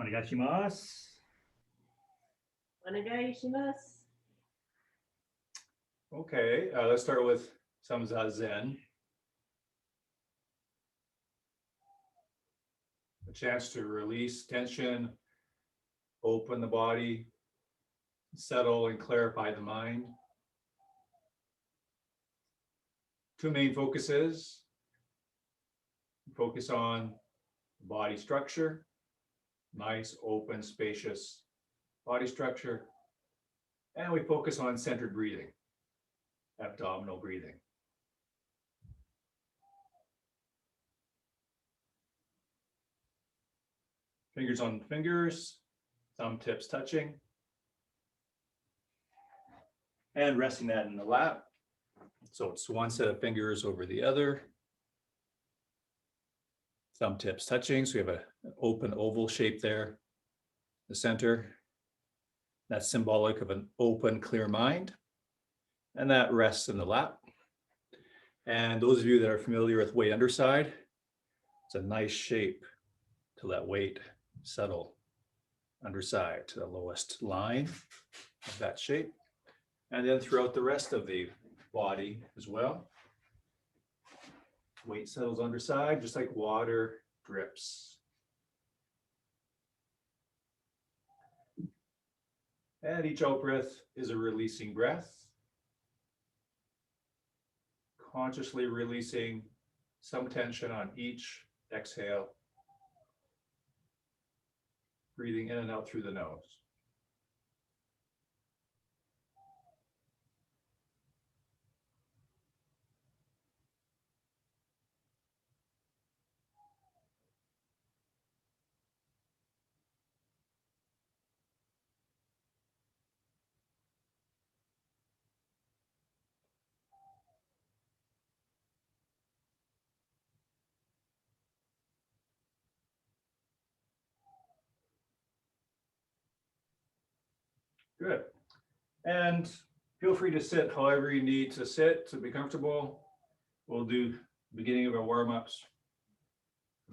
Onegaishimasu. Onegaishimasu. Okay, let's start with some Zazen. A chance to release tension, open the body, settle and clarify the mind. Two main focuses. Focus on body structure, nice, open, spacious body structure. And we focus on centered breathing, abdominal breathing. Fingers on fingers, thumb tips touching. And resting that in the lap. So it's one set of fingers over the other. Thumb tips touching, so we have an open oval shape there. The center, that's symbolic of an open, clear mind. And that rests in the lap. And those of you that are familiar with weight underside, it's a nice shape to let weight settle underside to the lowest line of that shape. And then throughout the rest of the body as well. Weight settles underside, just like water drips. And each out breath is a releasing breath. Consciously releasing some tension on each exhale. Breathing in and out through the nose. Good. And feel free to sit however you need to sit to be comfortable. We'll do beginning of our warm-ups.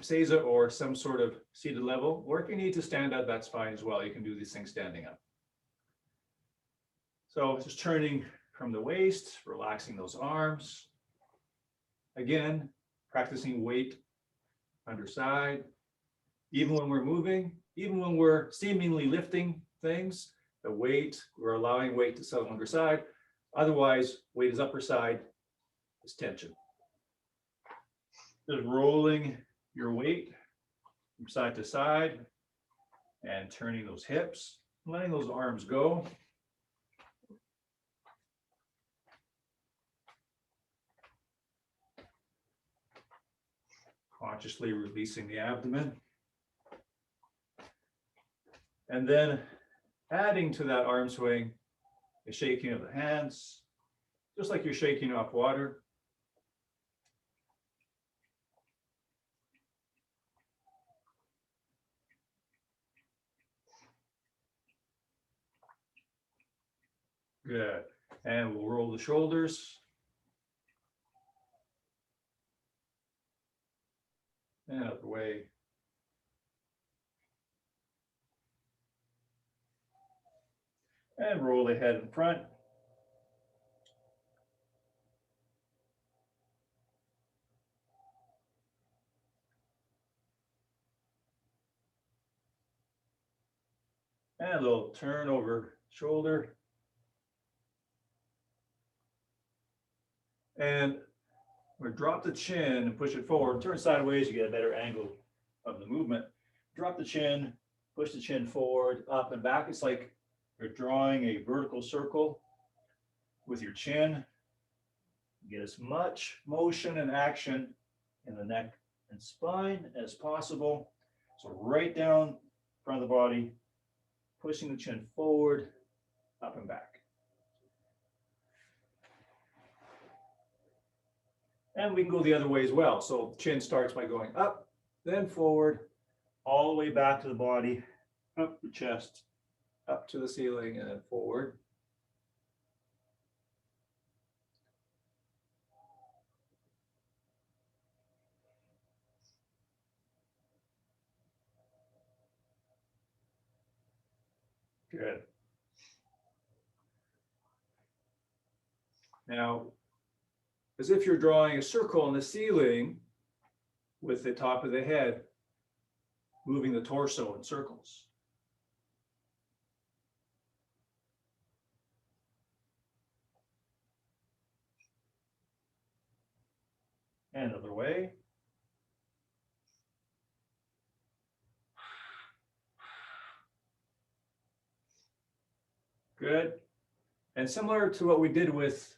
Seiza or some sort of seated level, or if you need to stand up, that's fine as well. You can do these things standing up. So just turning from the waist, relaxing those arms. Again, practicing weight underside. Even when we're moving, even when we're seemingly lifting things, the weight, we're allowing weight to settle underside. Otherwise, weight is upper side, is tension. Just rolling your weight from side to side and turning those hips, letting those arms go. Consciously releasing the abdomen. And then adding to that arm swing, the shaking of the hands, just like you're shaking off water. Good. And we'll roll the shoulders. And out the way. And roll the head in front. And a little turn over shoulder. And we'll drop the chin and push it forward. Turn sideways, you get a better angle of the movement. Drop the chin, push the chin forward, up and back. It's like you're drawing a vertical circle with your chin. Get as much motion and action in the neck and spine as possible. So right down front of the body, pushing the chin forward, up and back. And we can go the other way as well. So chin starts by going up, then forward, all the way back to the body, up the chest, up to the ceiling, and then forward. Good. Now, as if you're drawing a circle in the ceiling with the top of the head, moving the torso in circles. And other way. Good. And similar to what we did with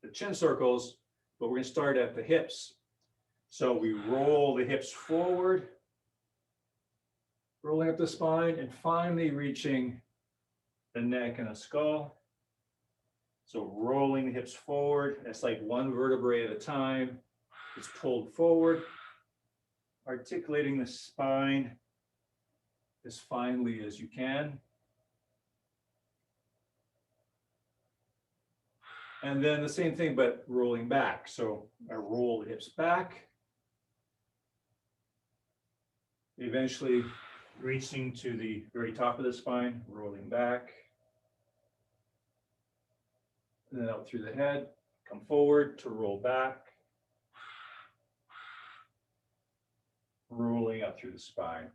the chin circles, but we're going to start at the hips. So we roll the hips forward, rolling up the spine, and finally reaching the neck and the skull. So rolling the hips forward, it's like one vertebrae at a time. It's pulled forward, articulating the spine as finely as you can. And then the same thing, but rolling back. So I roll the hips back, eventually reaching to the very top of the spine, rolling back. And then out through the head, come forward to roll back. Rolling up through the spine.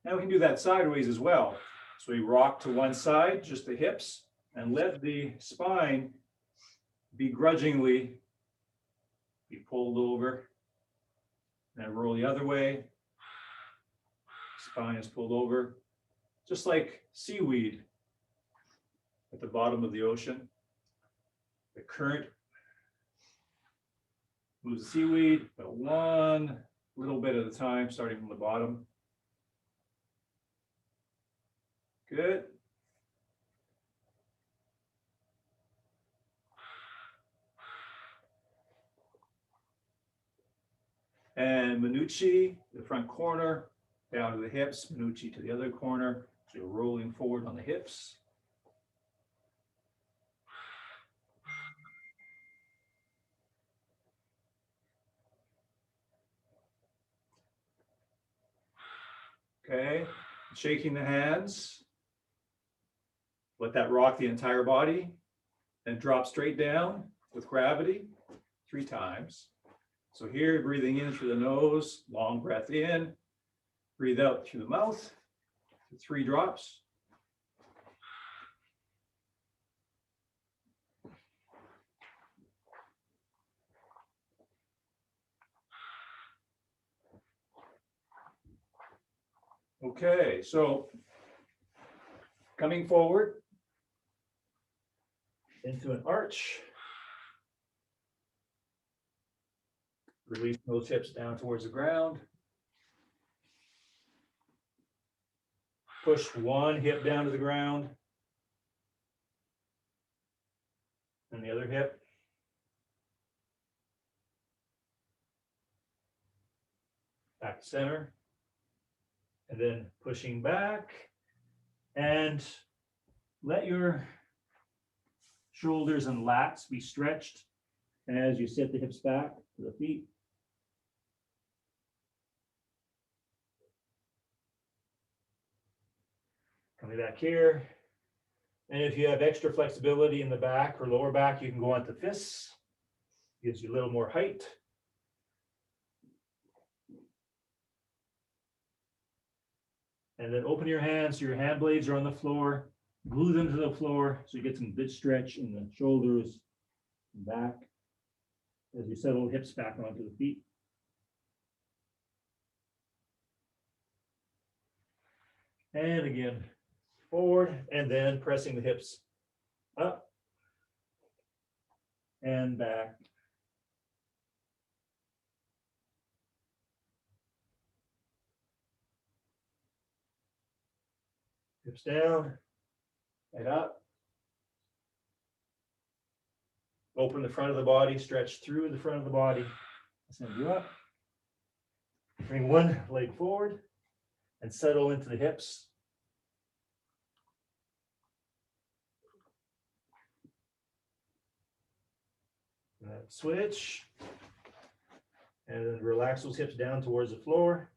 Now we can do that sideways as well. So we rock to one side, just the hips, and let the spine begrudgingly be pulled over. And roll the other way. Spine is pulled over, just like seaweed at the bottom of the ocean. The current moves the seaweed, but one little bit at a time, starting from the bottom. Good. And Minucci, the front corner, down to the hips, Minucci to the other corner. So you're rolling forward on the hips. Okay, shaking the hands. Let that rock the entire body. Then drop straight down with gravity 3 times. So here, breathing in through the nose, long breath in. Breathe out through the mouth, 3 drops. Okay, so coming forward into an arch. Release those hips down towards the ground. Push one hip down to the ground. And the other hip. Back to center. And then pushing back. And let your shoulders and lats be stretched as you sit the hips back to the feet. Coming back here. And if you have extra flexibility in the back or lower back, you can go onto fists. Gives you a little more height. And then open your hands so your hand blades are on the floor. Glue them to the floor so you get some good stretch in the shoulders and back as you settle the hips back onto the feet. And again, forward, and then pressing the hips up and back. Hips down, head up. Open the front of the body, stretch through the front of the body. Send you up. Bring one leg forward and settle into the hips. Switch. And then relax those hips down towards the floor.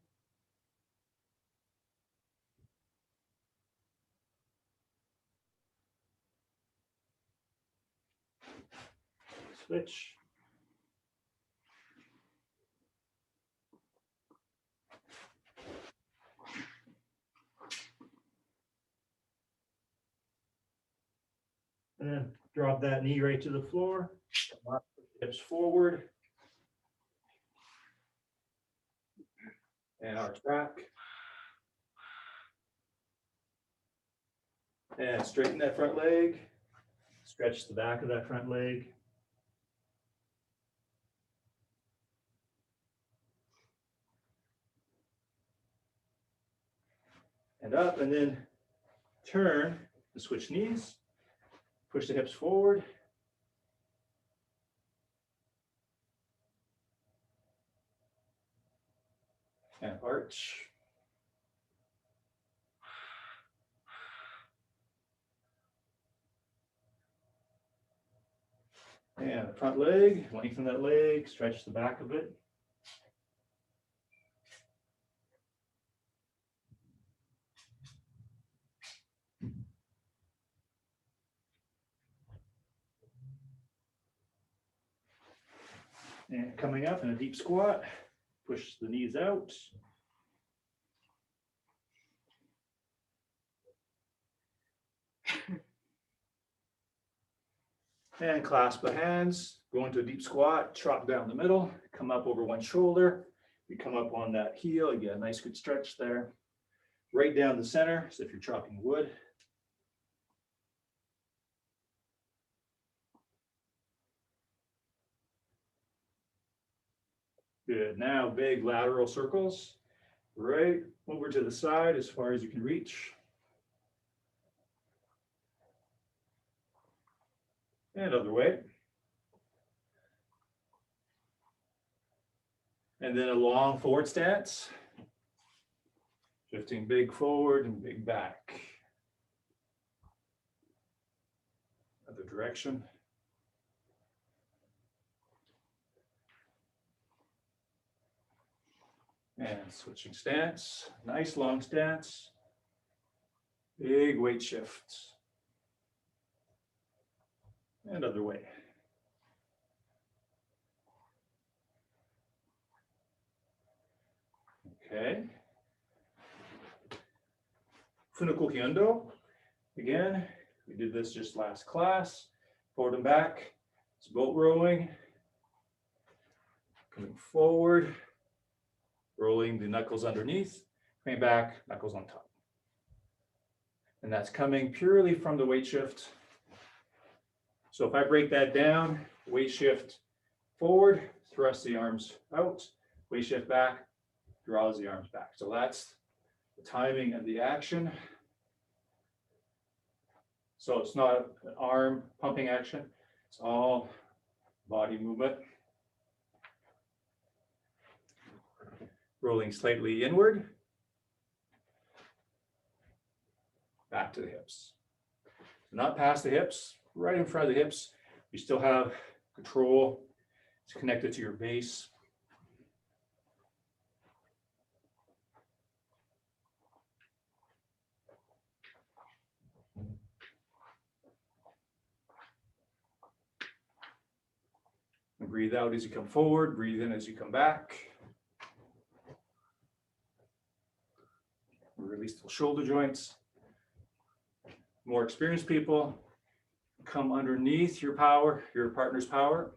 switch. And then drop that knee right to the floor. Hips forward. And arch back. And straighten that front leg. Stretch the back of that front leg. And up, and then turn to switch knees. Push the hips forward. And arch. And the front leg, lengthen that leg, stretch the back of it. And coming up in a deep squat, push the knees out. And clasp the hands, go into a deep squat, chop down the middle, come up over one shoulder. You come up on that heel, you get a nice good stretch there. Right down the center, as if you're chopping wood. Good, now big lateral circles. Right over to the side as far as you can reach. And other way. And then a long forward stance. Shifting big forward and big back. Other direction. And switching stance. Nice long stance. Big weight shifts. And other way. Okay. Funakoki Undo. Again, we did this just last class. Forward and back. It's boat rowing. Coming forward. Rolling the knuckles underneath. Coming back, knuckles on top. And that's coming purely from the weight shift. So if I break that down, weight shift forward, thrust the arms out, weight shift back, draws the arms back. So that's the timing of the action. So it's not an arm pumping action, it's all body movement. Rolling slightly inward, back to the hips. Not past the hips, right in front of the hips. You still have control. It's connected to your base. And breathe out as you come forward, breathe in as you come back. Release the shoulder joints. More experienced people, come underneath your power, your partner's power.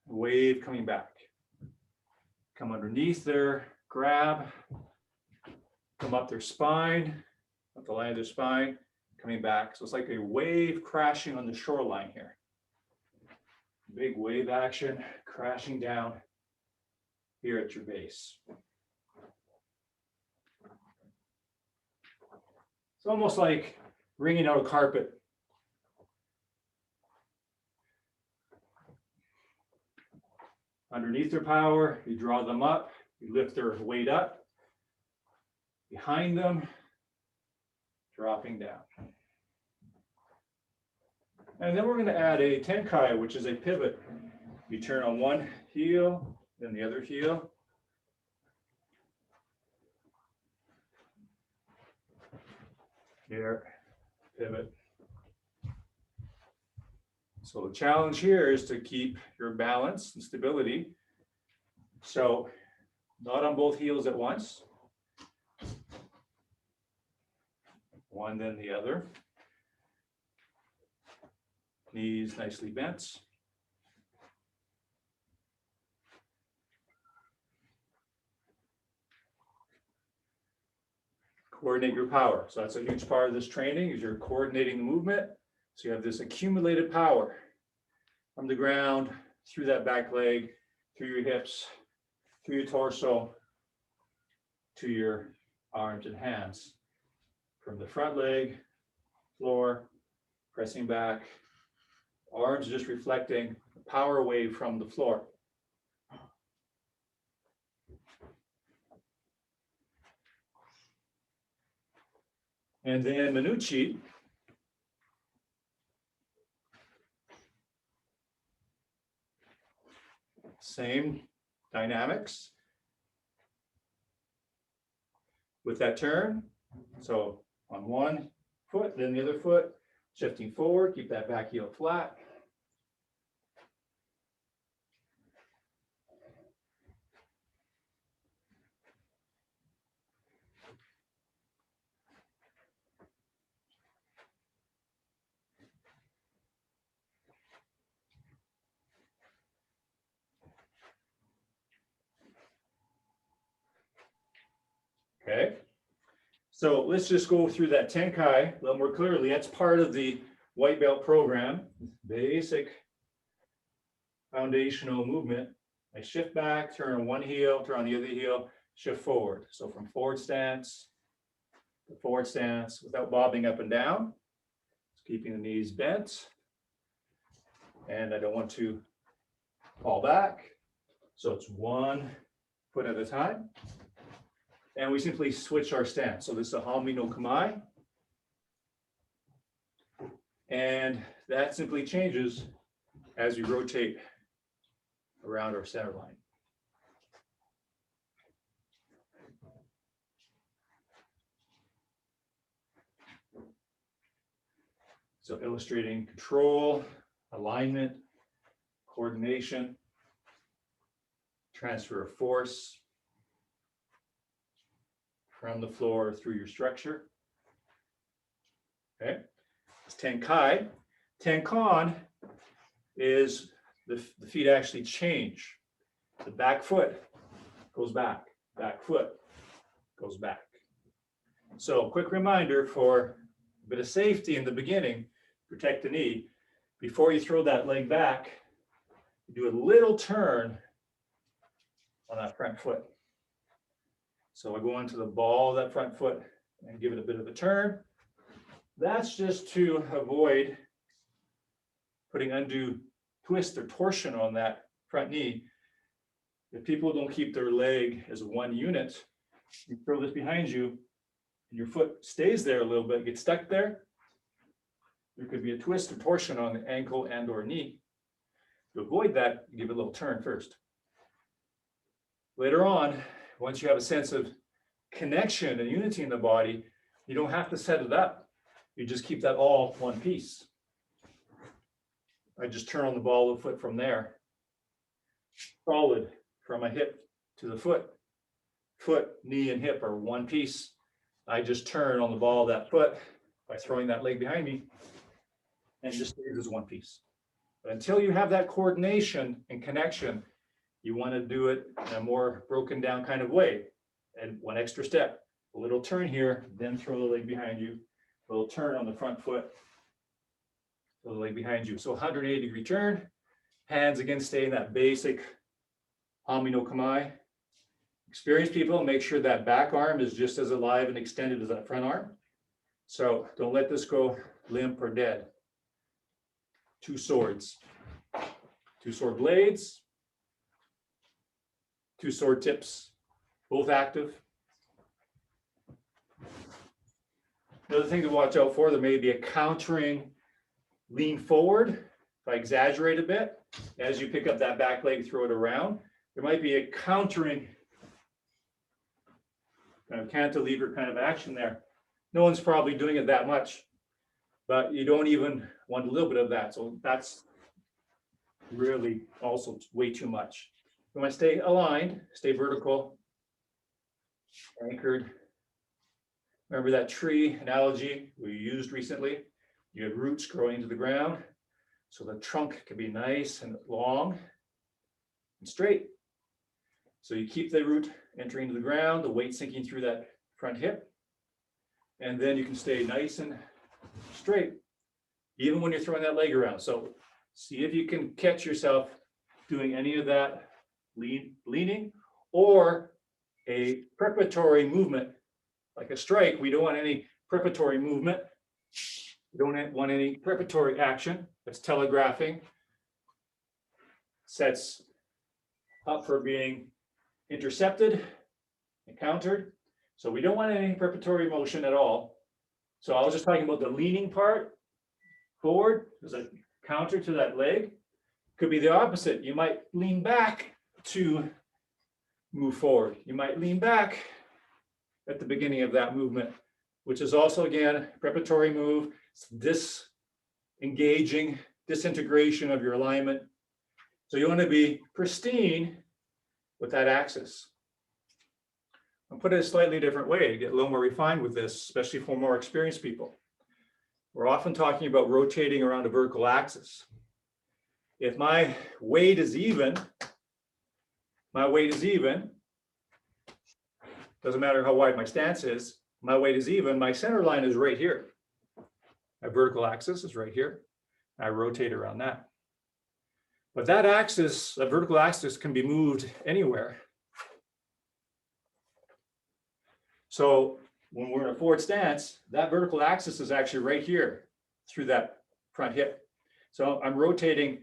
Wave coming back. Come underneath their grab. Come up their spine, up the line of their spine, coming back. So it's like a wave crashing on the shoreline here. Big wave action, crashing down here at your base. It's almost like wringing out a carpet. Underneath their power, you draw them up, you lift their weight up. Behind them, dropping down. And then we're going to add a tenkai, which is a pivot. You turn on one heel, then the other heel. Here, pivot. So the challenge here is to keep your balance and stability. So not on both heels at once. One, then the other. Knees nicely bent. Coordinate your power. So that's a huge part of this training, is you're coordinating the movement. So you have this accumulated power from the ground, through that back leg, through your hips, through your torso, to your arms and hands. From the front leg, floor, pressing back, arms just reflecting the power wave from the floor. And then Minucci. Same dynamics with that turn. So on one foot, then the other foot, shifting forward, keep that back heel flat. Okay, so let's just go through that Tenkai a little more clearly. That's part of the white belt program, basic foundational movement. I shift back, turn on one heel, turn on the other heel, shift forward. So from forward stance to forward stance without bobbing up and down, just keeping the knees bent. And I don't want to fall back. So it's one foot at a time. And we simply switch our stance. So this is a Hami no Kamai. And that simply changes as we rotate around our center line. So illustrating control, alignment, coordination, transfer of force from the floor through your structure. Okay, it's Tenkai. Tenkan is the feet actually change. The back foot goes back, back foot goes back. So quick reminder for a bit of safety in the beginning, protect the knee. Before you throw that leg back, you do a little turn on that front foot. So I go into the ball of that front foot and give it a bit of a turn. That's just to avoid putting undue twist or torsion on that front knee. If people don't keep their leg as one unit, you throw this behind you and your foot stays there a little bit, gets stuck there. There could be a twist or torsion on the ankle and or knee. To avoid that, give it a little turn first. Later on, once you have a sense of connection and unity in the body, you don't have to set it up. You just keep that all one piece. I just turn on the ball of the foot from there. Solid from my hip to the foot. Foot, knee, and hip are one piece. I just turn on the ball of that foot by throwing that leg behind me and just stays as one piece. But until you have that coordination and connection, you want to do it in a more broken down kind of way. And one extra step, a little turn here, then throw the leg behind you, a little turn on the front foot, throw the leg behind you. So 180-degree turn, hands again stay in that basic Hami no Kamai. Experienced people, make sure that back arm is just as alive and extended as that front arm. So don't let this go limp or dead. Two swords, two sword blades, two sword tips, both active. Another thing to watch out for, there may be a countering lean forward. If I exaggerate a bit, as you pick up that back leg, throw it around, there might be a countering kind of cantilever kind of action there. No one's probably doing it that much, but you don't even want a little bit of that. So that's really also way too much. You want to stay aligned, stay vertical, anchored. Remember that tree analogy we used recently? You have roots growing into the ground, so the trunk can be nice and long and straight. So you keep the root entering into the ground, the weight sinking through that front hip, and then you can stay nice and straight, even when you're throwing that leg around. So see if you can catch yourself doing any of that leaning or a preparatory movement, like a strike. We don't want any preparatory movement. We don't want any preparatory action that's telegraphing, sets up for being intercepted and countered. So we don't want any preparatory motion at all. So I was just talking about the leaning part forward as a counter to that leg. Could be the opposite. You might lean back to move forward. You might lean back at the beginning of that movement, which is also, again, preparatory move, disengaging, disintegration of your alignment. So you want to be pristine with that axis. I'll put it a slightly different way to get a little more refined with this, especially for more experienced people. We're often talking about rotating around a vertical axis. If my weight is even, doesn't matter how wide my stance is, my weight is even, my center line is right here. My vertical axis is right here. I rotate around that. But that axis, that vertical axis, can be moved anywhere. So when we're in a forward stance, that vertical axis is actually right here through that front hip. So I'm rotating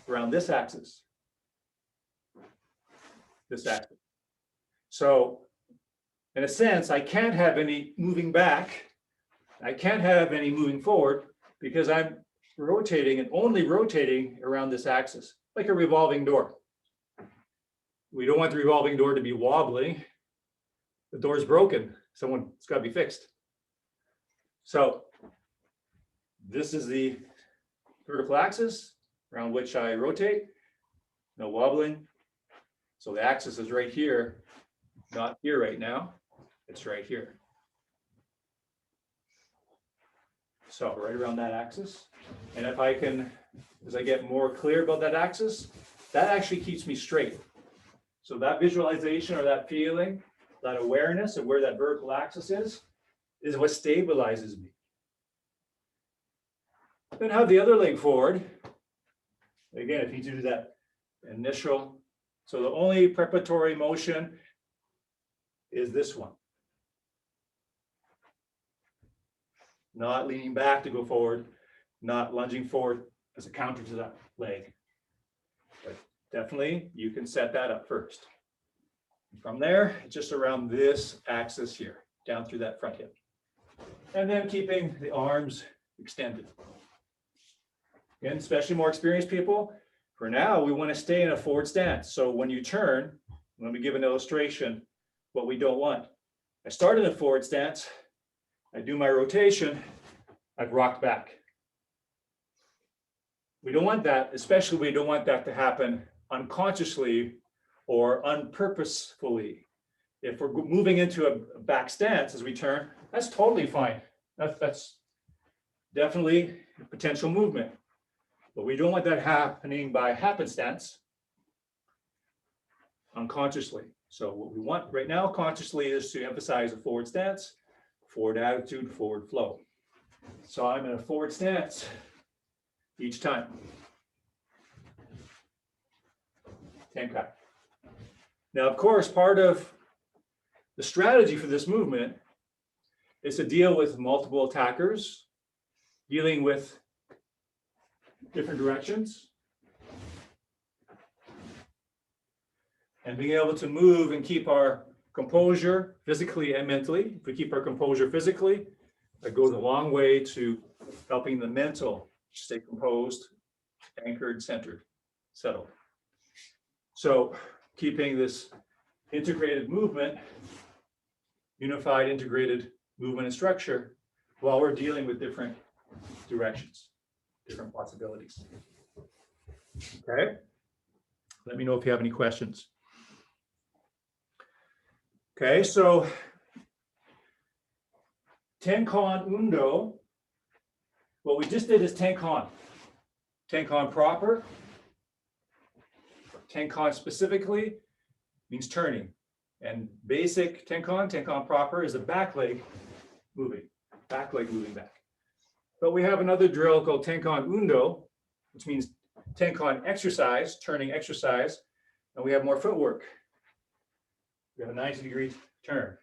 around this axis. So in a sense, I can't have any moving back. I can't have any moving forward because I'm rotating and only rotating around this axis, like a revolving door. We don't want the revolving door to be wobbling. The door's broken. It's got to be fixed. So this is the vertical axis around which I rotate. No wobbling. So the axis is right here, not here right now. It's right here. So right around that axis. And if I can, as I get more clear about that axis, that actually keeps me straight. So that visualization or that feeling, that awareness of where that vertical axis is what stabilizes me. Then have the other leg forward. Again, if you do that initial, so the only preparatory motion is this one. Not leaning back to go forward, not lunging forward as a counter to that leg. But definitely you can set that up first. From there, just around this axis here, down through that front hip. And then keeping the arms extended. Again, especially more experienced people, for now, we want to stay in a forward stance. So when you turn, let me give an illustration, what we don't want. I start in a forward stance, I do my rotation, I've rocked back. We don't want that, especially we don't want that to happen unconsciously or unpurposefully. If we're moving into a back stance as we turn, that's totally fine. That's definitely a potential movement. But we don't want that happening by happenstance unconsciously. So what we want right now consciously is to emphasize a forward stance, forward attitude, forward flow. So I'm in a forward stance each time. 10 count. Now, of course, part of the strategy for this movement is to deal with multiple attackers, dealing with different directions, and being able to move and keep our composure physically and mentally. If we keep our composure physically, that goes a long way to helping the mental stay composed, anchored, centered, settled. So keeping this integrated movement, unified integrated movement and structure while we're dealing with different directions, different possibilities. Okay. Let me know if you have any questions. Okay, so Tenkan Undo, what we just did is Tenkan. Tenkan proper, Tenkan specifically means turning. And basic Tenkan proper is a back leg moving back. But we have another drill called Tenkan Undo, which means Tenkan exercise, turning exercise, and we have more footwork. We have a 90-degree turn.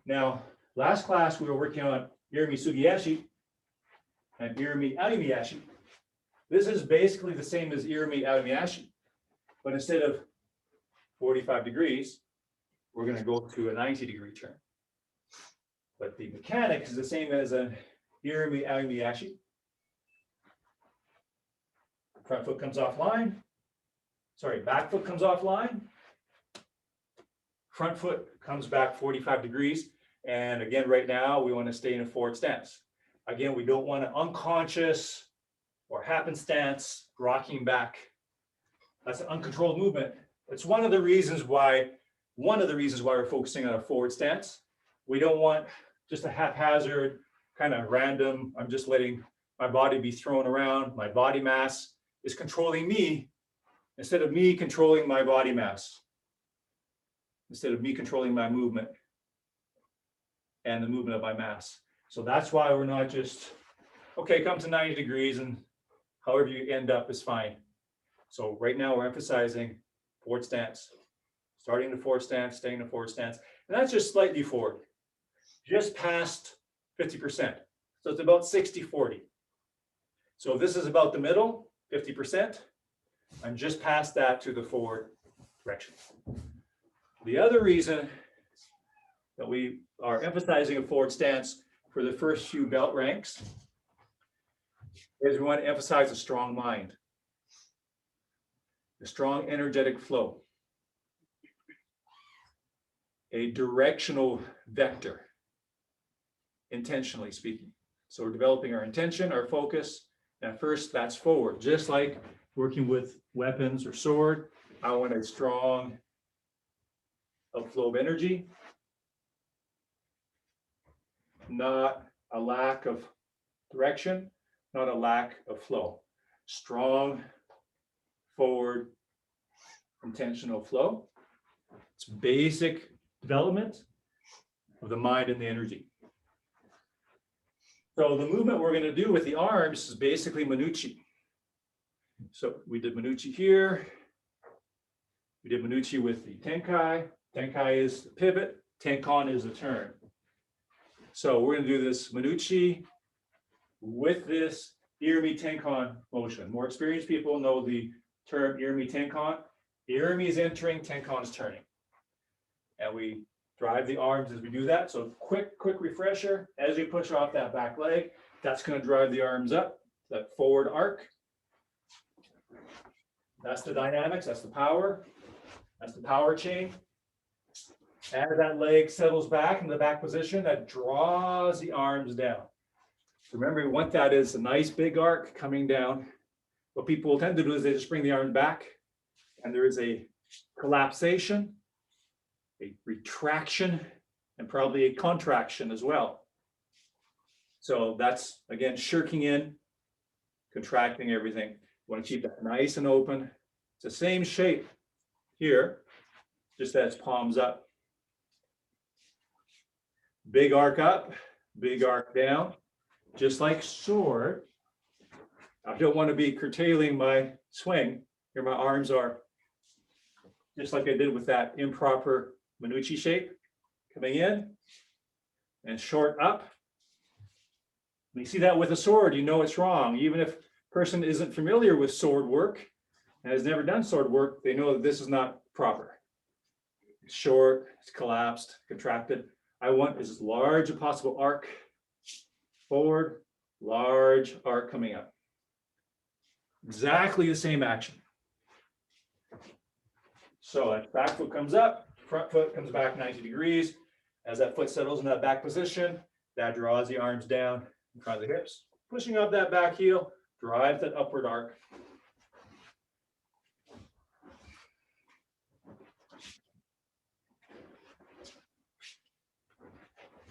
Now, last class we were working on Irimi Sugiyashi and Irimi Arimiyashi. This is basically the same as Irimi Arimiyashi, but instead of 45 degrees, we're going to go to a 90-degree turn. But the mechanics is the same as an Irimi Arimiyashi. Front foot comes offline. Sorry, back foot comes offline. Front foot comes back 45 degrees. And again, right now, we want to stay in a forward stance. Again, we don't want an unconscious or happenstance rocking back. That's an uncontrolled movement. It's one of the reasons why we're focusing on a forward stance. We don't want just a haphazard, kind of random, I'm just letting my body be thrown around. My body mass is controlling me instead of me controlling my body mass, instead of me controlling my movement and the movement of my mass. So that's why we're not just, okay, come to 90 degrees and however you end up is fine. So right now we're emphasizing forward stance, starting the forward stance, staying in the forward stance. And that's just slightly forward, just past 50%. So it's about 60-40. So if this is about the middle, 50%, I'm just past that to the forward direction. The other reason that we are emphasizing a forward stance for the first few belt ranks is we want to emphasize a strong mind, a strong energetic flow, a directional vector, intentionally speaking. So we're developing our intention, our focus, and first that's forward. Just like working with weapons or sword, I want a strong outflow of energy, not a lack of direction, not a lack of flow. Strong, forward, intentional flow. It's basic development of the mind and the energy. So the movement we're going to do with the arms is basically Manuchi. So we did Manuchi here. We did Manuchi with the Tenkai. Tenkai is the pivot. Tenkan is the turn. So we're going to do this Manuchi with this Irimi Tenkan motion. More experienced people know the term Irimi Tenkan. Irimi is entering, Tenkan is turning. And we drive the arms as we do that. So quick refresher. As you push off that back leg, that's going to drive the arms up, that forward arc. That's the dynamics, that's the power. That's the power chain. As that leg settles back in the back position, that draws the arms down. Remember, we want that as a nice big arc coming down. What people will tend to do is they just bring the arm back, and there is a collapsation, a retraction, and probably a contraction as well. So that's, again, shirking in, contracting everything. You want to keep that nice and open. It's the same shape here, just that it's palms up. Big arc up, big arc down, just like sword. I don't want to be curtailing my swing. Here my arms are, just like I did with that improper Manuchi shape, coming in and short up. When you see that with a sword, you know it's wrong. Even if a person isn't familiar with sword work and has never done sword work, they know that this is not proper. It's short, it's collapsed, contracted. I want as large a possible arc forward, large arc coming up. Exactly the same action. So that back foot comes up, front foot comes back 90 degrees. As that foot settles in that back position, that draws the arms down in front of the hips. Pushing up that back heel, drives that upward arc.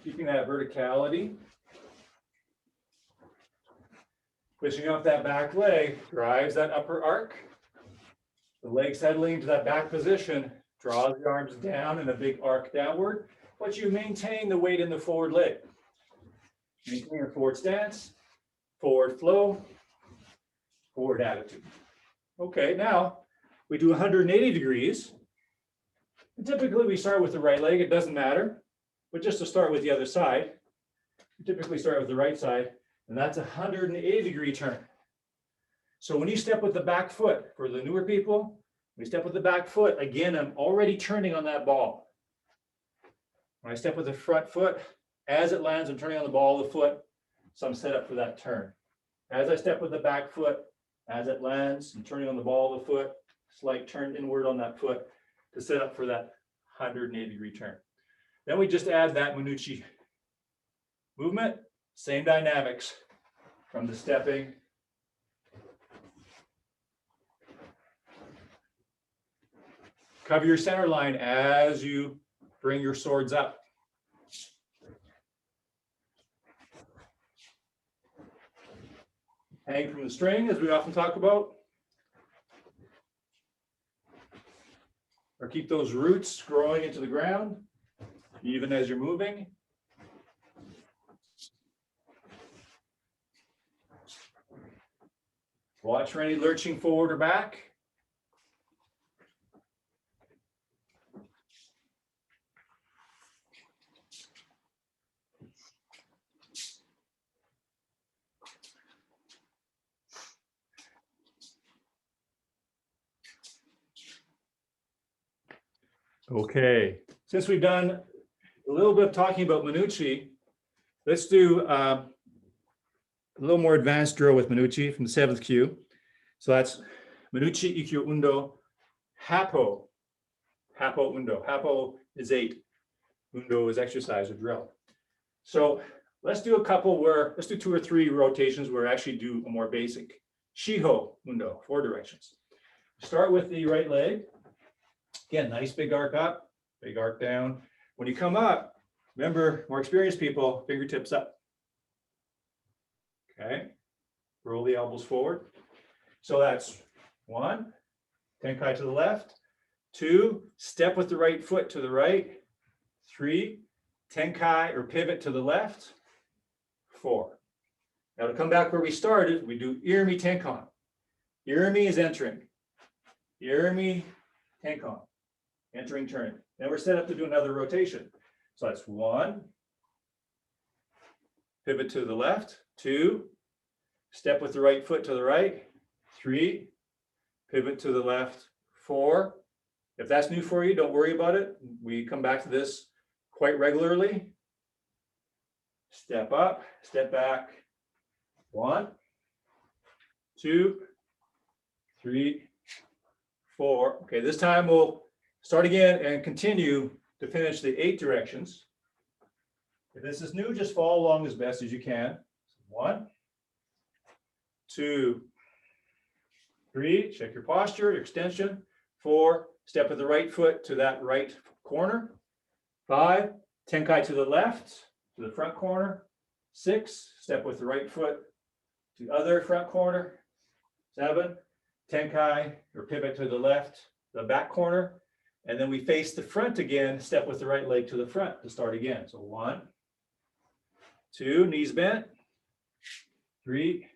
Keeping that verticality. Pushing up that back leg, drives that upper arc. The leg settling to that back position, draws the arms down in a big arc downward, but you maintain the weight in the forward leg. Maintain your forward stance, forward flow, forward attitude. Okay, now we do 180 degrees. And typically we start with the right leg, it doesn't matter, but just to start with the other side, we typically start with the right side, and that's a 180-degree turn. So when you step with the back foot, for the newer people, we step with the back foot, again, I'm already turning on that ball. When I step with the front foot, as it lands, I'm turning on the ball of the foot, so I'm set up for that turn. As I step with the back foot, as it lands, I'm turning on the ball of the foot, slight turn inward on that foot to set up for that 180-degree turn. Then we just add that Minucci movement, same dynamics from the stepping. Cover your center line as you bring your swords up. Hang from the string, as we often talk about. Or keep those roots growing into the ground, even as you're moving. Watch for any lurching forward or back. Okay, since we've done a little bit of talking about Minucci, let's do a little more advanced drill with Minucci from the 7th cue. So that's Minucci Ikkyo Undo Hapo. Hapo Undo. Hapo is 8. Undo is exercise or drill. So let's do a couple where, let's do 2 or 3 rotations where I actually do a more basic Shiho Undo, 4 directions. Start with the right leg. Again, nice big arc up, big arc down. When you come up, remember, more experienced people, fingertips up. Okay, roll the elbows forward. So that's 1, tenkai to the left, 2, step with the right foot to the right, 3, tenkai or pivot to the left, 4. Now to come back where we started, we do irimi tenkan. Irimi is entering. Irimi tenkan. Entering, turning. Now we're set up to do another rotation. So that's 1, pivot to the left, 2, step with the right foot to the right, 3, pivot to the left, 4. If that's new for you, don't worry about it. We come back to this quite regularly. Step up, step back, 1, 2, 3, 4. Okay, this time we'll start again and continue to finish the 8 directions. If this is new, just follow along as best as you can. 1, 2, 3, check your posture, your extension. 4, step with the right foot to that right corner. 5, tenkai to the left, to the front corner. 6, step with the right foot to the other front corner. 7, tenkai or pivot to the left, the back corner. And then we face the front again, step with the right leg to the front to start again. So 1, 2, knees bent. 3,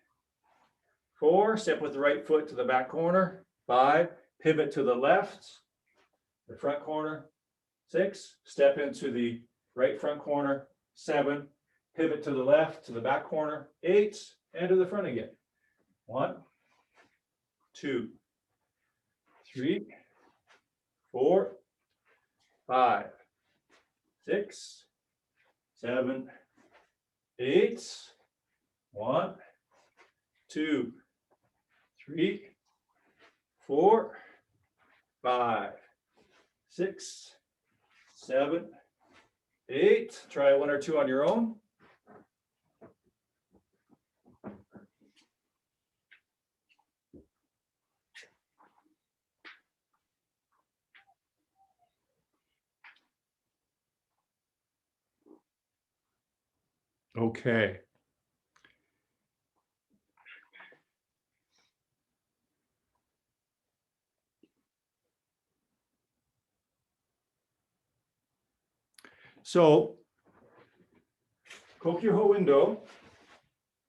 4, step with the right foot to the back corner. 5, pivot to the left, the front corner. 6, step into the right front corner. 7, pivot to the left, to the back corner. 8, and to the front again. 1, 2, 3, 4, 5, 6, 7, 8. 1, 2, 3, 4, 5, 6, 7, 8. Try 1 or 2 on your own. Okay. So, Kokyo window.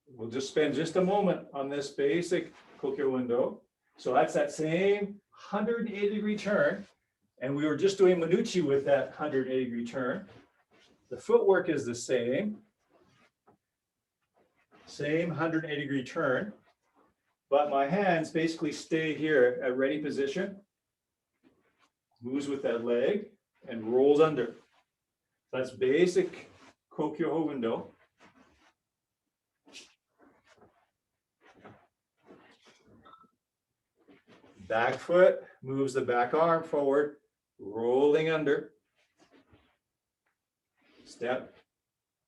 We'll just spend just a moment on this basic Kokyo window. So that's that same 180-degree turn. And we were just doing Minuchi with that 180-degree turn. The footwork is the same 180-degree turn, but my hands basically stay here at ready position, moves with that leg, and rolls under. That's basic Kokyo window. Back foot moves the back arm forward, rolling under. Step,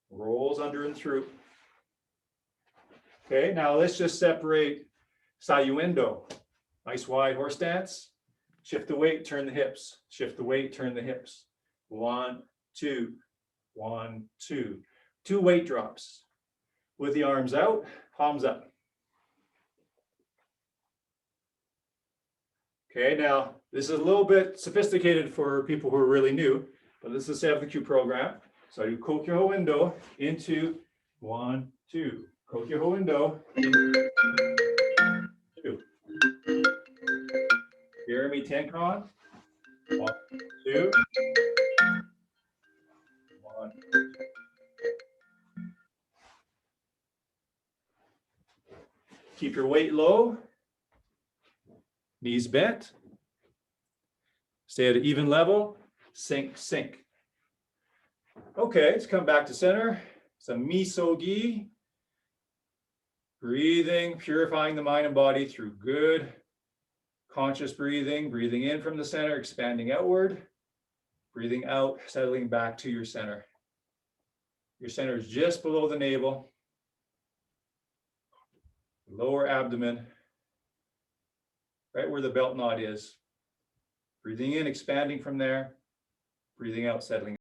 rolls under and through. Okay, now let's just separate Sayuendo. Nice wide horse stance. Shift the weight, turn the hips. Shift the weight, turn the hips. 1, 2, 1, 2. 2 weight drops. With the arms out, palms up. Okay, now this is a little bit sophisticated for people who are really new, but this is the 7th Q program. So I do Kokyo window into 1, 2. Kokyo window into 2. Jeremy Tenkon. 1, 2. 1. Keep your weight low. Knees bent. Stay at an even level. Sink, sink. Okay, let's come back to center. Some misogi. Breathing, purifying the mind and body through good, conscious breathing. Breathing in from the center, expanding outward. Breathing out, settling back to your center. Your center is just below the navel. Lower abdomen. Right where the belt knot is. Breathing in, expanding from there. Breathing out, settling.